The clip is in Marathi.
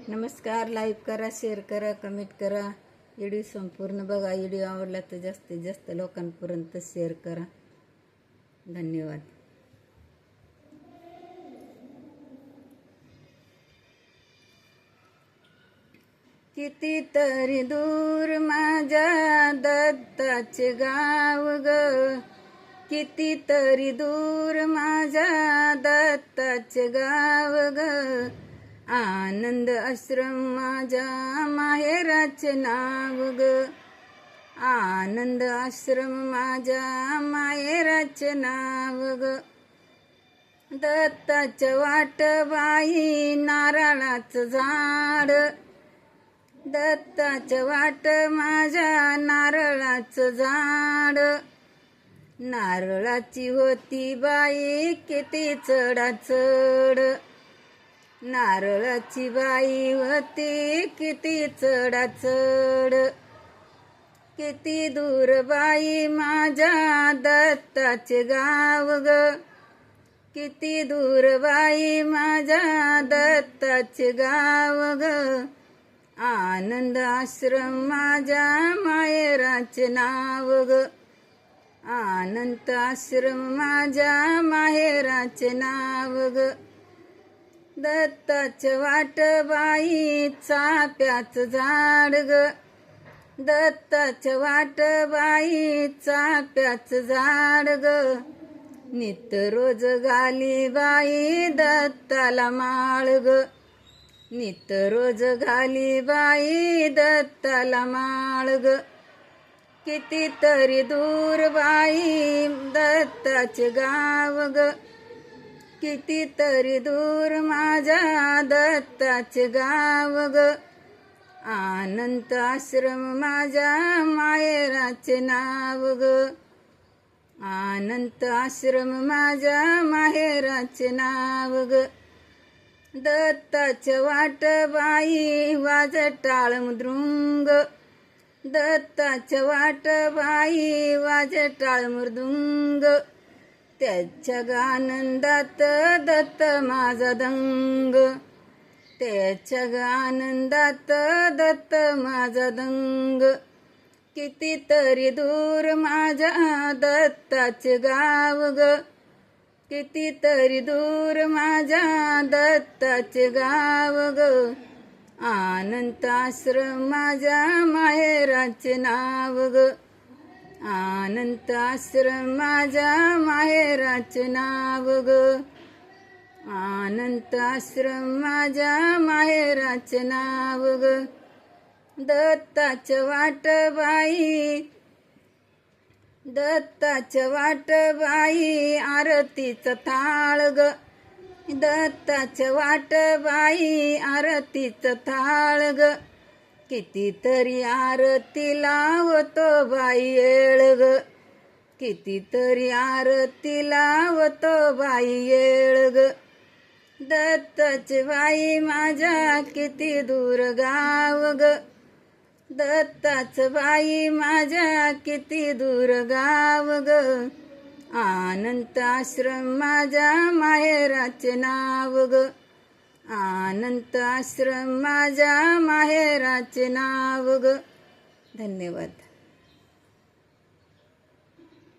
नमस्कार. लाईक करा, शेअर करा, कमेंट करा. व्हिडिओ संपूर्ण बघा. व्हिडिओ आवडला तर जास्तीत जास्त लोकांपर्यंत शेअर करा. धन्यवाद. कितीतरी दूर माझ्या दत्ताचे गाव ग, कितीतरी दूर माझ्या दत्ताचे गाव ग. आनंद आश्रम माझ्या माहेराचे नाव ग, आनंद आश्रम माझ्या माहेराचे नाव ग. दत्ताच्या वाट बाई नारळाचं झाड, दत्ताच्या वाट माझ्या नारळाचं झाड. नारळाची होती बाई किती चढाचढ, नारळाची बाई होती किती चढाचढ. किती दूर बाई माझ्या दत्ताचे गाव ग, किती दूर बाई माझ्या दत्ताचे गाव ग. आनंद आश्रम माझ्या माहेराचे नाव ग, आनंद आश्रम माझ्या माहेराचे नाव ग. दत्ताच्या वाट बाई चाफ्याचं झाड ग, दत्ताच्या वाट बाई चाफ्याचं झाड ग. नित्य रोज घाली बाई दत्ताला माळ ग, नित्य रोज घाली बाई दत्ताला माळ ग. कितीतरी दूर बाई दत्ताचे गाव ग, कितीतरी दूर माझ्या दत्ताचे गाव ग. आनंद आश्रम माझ्या माहेराचे नाव ग, आनंद आश्रम माझ्या माहेराचे नाव ग. दत्ताच्या वाट बाई वाजत टाळ मृदुंग, दत्ताच्या वाट बाई वाजत टाळ मृदुंग. त्याच्या आनंदात दत्त माझा दंग, त्याच्या आनंदात दत्त माझा दंग. कितीतरी दूर माझ्या दत्ताचे गाव ग, कितीतरी दूर माझ्या दत्ताचे गाव ग. आनंद आश्रम माझ्या माहेराचे नाव ग, आनंद आश्रम माझ्या माहेराचे नाव ग, आनंद आश्रम माझ्या माहेराचे नाव ग. दत्ताच्या वाट बाई, दत्ताच्या वाट बाई आरतीचं थाळ ग, दत्ताच्या वाट बाई आरतीचं थाळ ग. कितीतरी आरती लावतो बाई येळ ग, कितीतरी आरती लावतो बाई येळ ग. दत्ताची बाई माझ्या किती दूर गाव ग, दत्ताच बाई माझ्या किती दूर गाव ग. आनंद आश्रम माझ्या माहेराचे नाव ग, आनंद आश्रम माझ्या माहेराचे नाव ग. धन्यवाद.